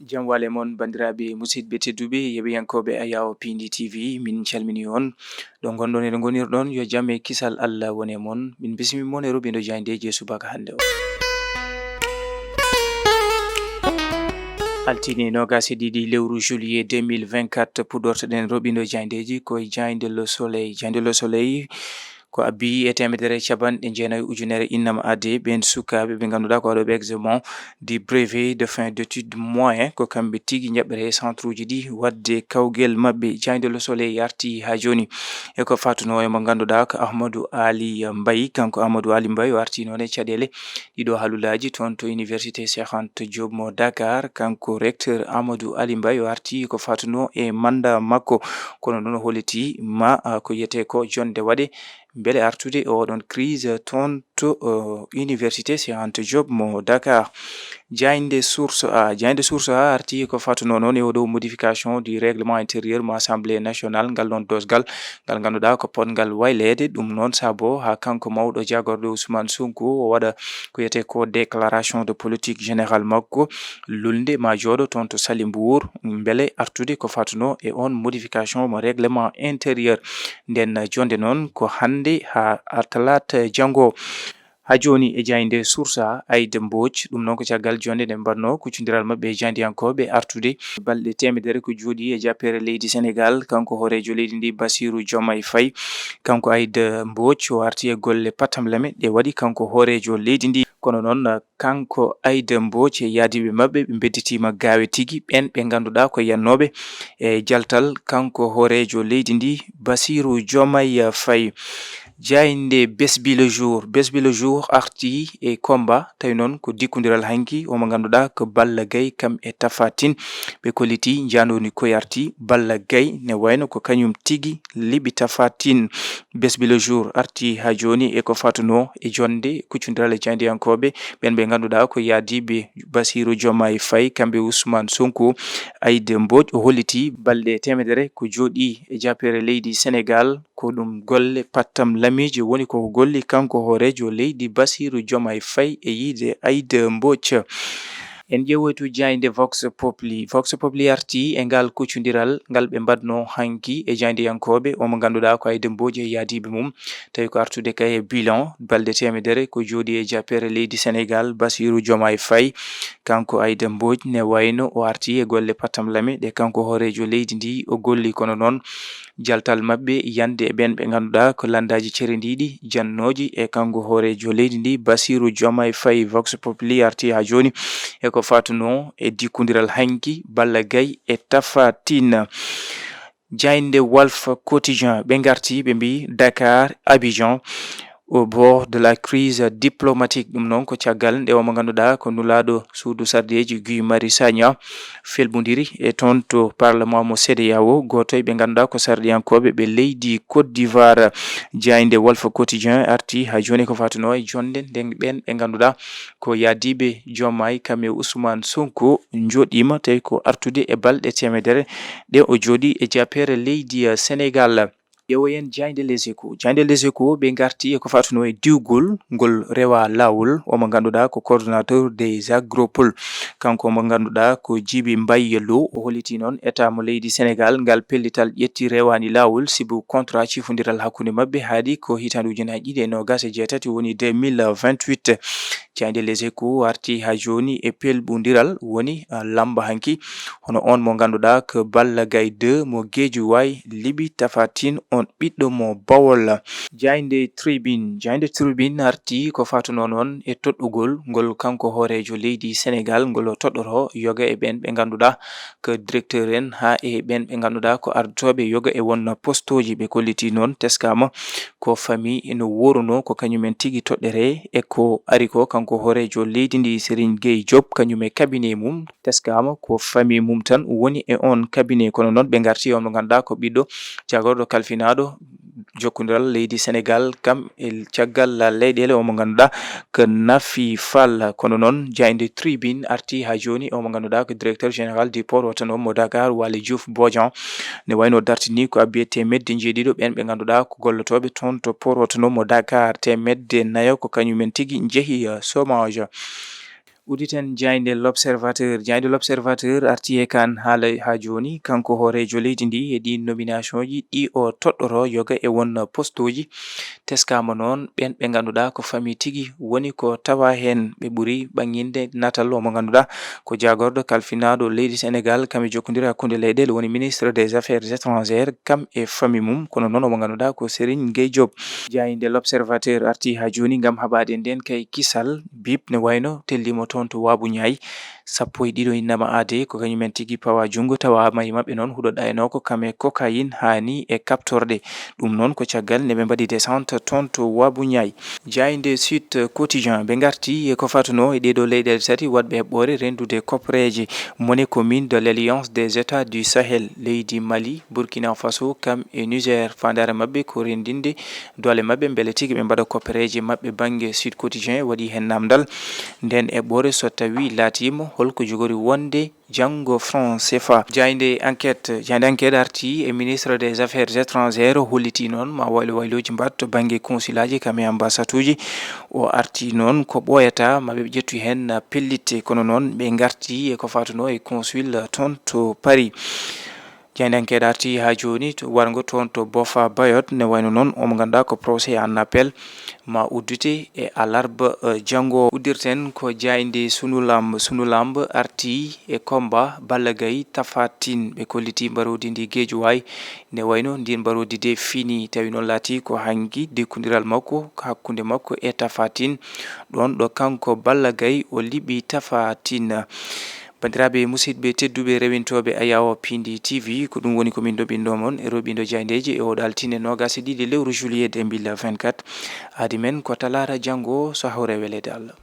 Jam wale mon bandiraɓe musidɓe tedduɓe yeɓiyankoɓe Ayaw Pindi TV min calmini on ɗo gonɗon e ɗo gonirɗon yo jam e kisal Allah wone mon min bismi mon e ruɓindo jandeji subaka hande o altine nogasi ɗiɗi lewru juillet 2024 puɗortoɗen ruɓindo jandeji koye Jande le Soleil. Jande le Soleil ko abbi e temedere capanɗe jeenayi ujunere innama ade ɓen sukaɓe ɓe ganduɗa ko waɗoɓe examen du brevet de fin d'études moyen ko kamɓe tigui jaɓɓere centre uji ɗi wadde kawguel mabɓe. Jande le Soleil yarti ha joni e ko fatuno e mo ganduɗa ko Ahmadou Ali Mbaye. Kanko Ahmadou Ali Mbaye o arti noon e caɗele ɗiɗo haalulaji toon to université Cheikh Anta Diop mo Dakar. Kanko recteur Ahmadou Ali Mbaye o arti ko fatuno e manda makko kono noon holliti ma ko yete ko jonde waɗe beele artude oɗon crise toon to université Cheikh Anta Diop mo Dakar. Jande source a arti ko fatuno noon e oɗo modification du règlement intérieur mo assemblée nationale ngal ɗon dosgal ngal ganduɗa ko potgal waylede ɗum noon saabo ha kanko mawɗo jagorɗo Ousmane Sonko o waɗa ko yete ko déclaration de politique générale makko lulnde ma jooɗo toon to Saly Mbour beele artude ko fatuno e on modification mo règlement intérieur. Nden jonde noon ko hande ha talata jango ha joni e Jande source a Aïda Mbodj ɗum noon ko caggal jonde nde mbanno kuccodiral mabɓe e jandiyankoɓe artude balɗe temedere ko jooɗi e jappere leydi Sénégal. Kanko horejo leydi ndi Bassirou Diomaye Faye kanko Aïda Mbodj o arti e golle patamleme ɗe waɗi kanko horejo leydi ndi kono noon kanko Aïda Mbodj e yaadiɓe mabɓe ɓe bedditima gawe tigui ɓen ɓe ganduɗa ko yannoɓe e jaltal kanko horejo leydi ndi Bassirou Diomaye Faye. Jayinde Besbi le jour arti e combat tawi noon ko dikkodiral hanki omo ganduɗa ko Balla Gaye kam e Tapha Tine ɓe kolliti jandoni koye arti Balla Gaye ne wayno ko kañum tigui liɓi Tapha Tine. Besbi le jour arti ha joni e ko fatuno e jonde kuccodiral e jandiyankoɓe ɓen ɓe ganduɗa ko yaadiɓe Bassirou Diomaye Faye kamɓe Ousmane Sonko. Aïda Mbodj o holliti balɗe temedere ko jooɗi e jappere leydi Sénégal ko ɗum golle pattam lamiji woni ko golli kanko horejo leydi Bassirou Diomaye Faye e yiide Aïda Mbodj. En ƴeewoytu Jande Vox Populi arti e ngal kuccodiral ngal ɓe mbadno hanki e jandiyankoɓe omo ganduɗa ko Aïda Mbodj e yaadiɓe mum tawi ko artude kay e bilan balɗe temedere ko jooɗi e jappere leydi Sénégal Bassirou Diomaye Faye. Kanko Aïda Mbodj ne wayno o arti e golle patamlame ɗe kanko horejo leydi ndi o golli kono noon jaltal mabɓe yande e ɓen ɓe ganduɗa ko landaji cerendiɗi jannoji e kanko horejo leydi ndi Bassirou Diomaye Faye. Vox Populi arti ha joni e ko fatuno e dikkodiral hanki Balla Gaye e Tapha Tine. Jayinde Walf Quotidien ɓe garti ɓe mbi Dakar Abidjan au bord de la crise diplomatique. ɗum noon ko caggal nde omo ganduɗa ko nulaɗo suudu sardeji Guy Marius Sagna felbodiri e toon to parlement mo CEDEAO goto ɓe ganduɗa ko sardiyankoɓe ɓe leydi Côte d'Ivoire. Jayinde Walf Quotidien arti ha joni ko fatuno e jonde nden ɓen ɓe ganduɗa ko yaadiɓe Diomaye kamɓe Ousmane Sonko joɗima tawi ko artude e balɗe temedere ɗe o jooɗi e jappere leydi Sénégal. Ƴeewoyen Jande Les Échos ɓe garti e ko fatuno e diwgol ngol rewa lawol omo ganduɗa ko coordonnateur des agropoles. Kanko mo ganduɗa ko Djiby Mbaye Lo o holliti noon état mo leydi Sénégal ngal pellital ƴetti rewani lawol sibu contrat cifodiral hakkude mabɓe haaɗi ko hitande ujunaje ɗiɗi e nogas e jeetati woni 2028. Jande Les Échos arti ha joni e pelɓodiral woni lamba hanki hono on mo ganduɗa ko Balla Gaye 2 mo Guédiawaye liɓi Tapha Tine on ɓiɗɗo mo Bawol. Jande Tribune arti ko fatuno noon e toɗɗugol ngol kanko horejo leydi Sénégal ngol o toɗɗoro yoga e ɓen ɓe ganduɗa ko directeur en ha e ɓen ɓe ganduɗa ko ardotoɓe yoga e won postoji ɓe kolliti noon teskama ko famille eno woruno ko kañumen tigui toɗɗere e ko ari ko kanko horejo leydi ndi Serigne Gueye Diop kañum e cabinet mum teskama ko famille mum tan woni e on cabinet kono noon ɓe garti on mo ganduɗa ko ɓiɗɗo jagorɗo kalfinaɗo jokkodiral leydi Sénégal kam e caggal leyɗele omo ganduɗa ko Nafi Fall. Kono noon Jande Tribune arti ha joni omo ganduɗa ko directeur général du port autonome mo Dakar Waly Diouf Bodian ne wayno dartini ko abbi temedde jeeɗiɗo ɓen ɓe ganduɗa ko gollotoɓe toon to port autonome mo Dakar temedde nayo ko kañumen tigui jeehi chômage. uditen jaynde l'observateur arti e kan haala ha joni kanko horejo leydi ndi e ɗi nomination ji ɗi o toɗɗoro yoga e won postoji teskama noon ɓen ɓe ganduɗa ko famille tigi woni ko tawa hen ɓe ɓuuri ɓanginde natal o mo ganduɗa ko jagorɗo kalfinaɗo leydi Sénégal kami jokkodira hakkude leyɗele woni ministre des affaires étrangères kam e famille mum kono noon omo ganduɗa ko Serigne Gueye Diop. Jayinde l'observateur arti ha joni gam haɓade nden kay kisal bip ne wayno tellimo toon to Wabou Niaye 12 innama ade ko kañumen tigi pawa jungo tawa mayi mabɓe noon huɗo ɗaynoko kame cocaïne hani e kaptorde ɗum noon ko caggal ne ɓe mbaɗi descente toon to Wabou Niaye. Jayinde Sud Quotidien ɓe garti e ko fatuno e ɗeɗo leyɗele tati waɗɓe heɓɓore rendude copreje monnaie commune de l'Alliance des États du Sahel leydi Mali, Burkina Faso kam e Niger fandare mabɓe ko rendinde dole mabɓe beele tigi ɓe mbaɗa copreje mabɓe banggue Sud Quotidien waɗi hen namdal nden heɓɓore so tawi laatimo holko jogori wonde janggo franc CFA. Jayinde enquête arti e ministre des affaires étrangères holliti noon ma wayloji mbatto banggue consulaji kam e ambassade uji o arti noon ko ɓoyata maɓe ƴettu hen pellite kono noon ɓe garti e ko fatuno e consul toon to Paris. Jayinde enquête arti ha joni to wargo toon to Boffa Bayotte ne wayno noon omo ganduɗa ko procès en appel ma uddite e alarba janggo uddirten ko jayinde sunu lamb arti e combat Balla Gaye Tapha Tine ɓe kolliti mbarodi ndi Guédiawaye ne wayno ndin mbarodi de fini tawi noon laati ko hanki dekkodiral makko hakkude makko e Tapha Tine ɗon ɗo kanko Balla Gaye o liɓi Tapha Tine. Bandiraɓe musidɓe tedduɓe rewintoɓe Ayawo Pindi TV ko ɗum woni komin ɗoɓindo mon e roɓindo jayndeji e oɗo altine 22 lewru juillet 2024 adi men ko talata janggo so hawre welede Allah.